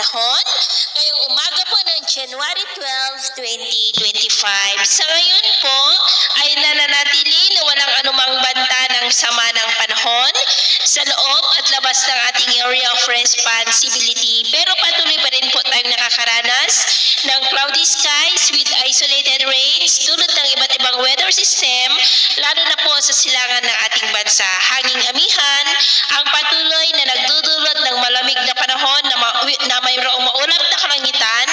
panahon ngayong umaga po ng January 12, 2025. Sa ngayon po ay nananatili na walang anumang banta ng sama ng panahon sa loob at labas ng ating area of responsibility. Pero patuloy pa rin po tayong nakakaranas ng cloudy skies with isolated rains dulot ng iba't ibang weather system, lalo na po sa silangan ng ating bansa. Hanging amihan ang patuloy na nagdudulot ng malamig na panahon na mayroong maulap na kalangitan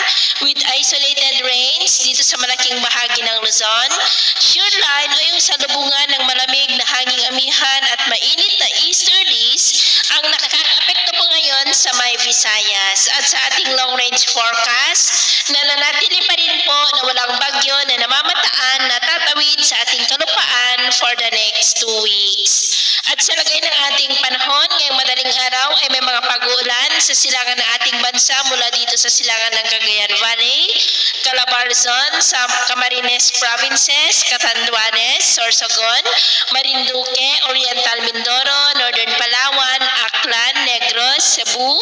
with isolated rains dito sa malaking bahagi ng Luzon. Shoreline o yung salubungan ng malamig na hanging amihan at mainit na easterlies ang nakaka-apekto po ngayon sa may Visayas. At sa ating long range forecast, nananatili pa rin po na walang bagyo na namamataan na tatawid sa ating kalupaan for the next 2 weeks. At sa lagay ng ating panahon, ngayong madaling araw ay may mga pag-uulan sa silangan ng ating bansa mula dito sa silangan ng Cagayan Valley, Calabarzon, sa Camarines Provinces, Catanduanes, Sorsogon, Marinduque, Oriental Mindoro, Northern Palawan, Aklan, Negros, Cebu,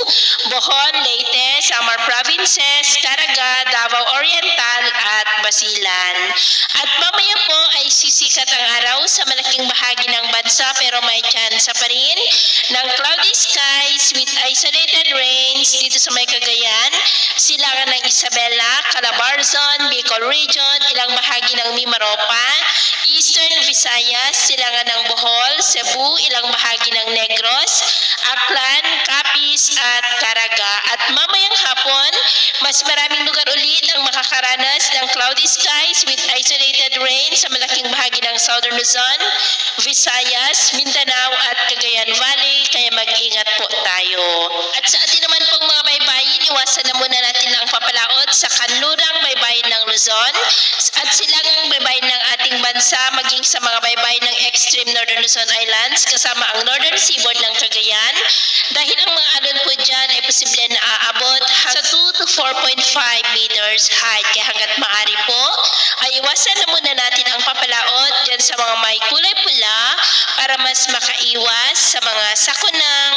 Bohol, Leyte, Samar Provinces, Caraga, Davao Oriental at Basilan. At mamaya po ay sisikat ang araw sa malaking bahagi ng bansa pero may tsansa pa rin ng cloudy skies with isolated rains dito sa may Cagayan, silangan ng Isabela, Calabarzon, Bicol Region, ilang bahagi ng Mimaropa, Eastern Visayas, silangan ng Bohol, Cebu, ilang bahagi ng Negros, Aklan, Capiz at Caraga. At mamayang hapon, mas maraming lugar ulit ang makakaranas ng cloudy skies with isolated rain sa malaking bahagi ng Southern Luzon, Visayas, Mindanao at Cagayan Valley, kaya mag-ingat po tayo. At sa atin naman pong mga baybayin, iwasan na muna natin ang papalaot sa kanlurang baybayin ng Luzon at silangang baybayin ng ating bansa, maging sa mga baybayin ng extreme Northern Luzon Islands kasama ang Northern Seaboard ng Cagayan, dahil ang mga alon po dyan ay posible na aabot sa 2 to 4.5 meters height. Kaya hanggat maaari po ay iwasan na muna natin ang papalaot dyan sa mga may kulay pula para mas makaiwas sa mga sakunang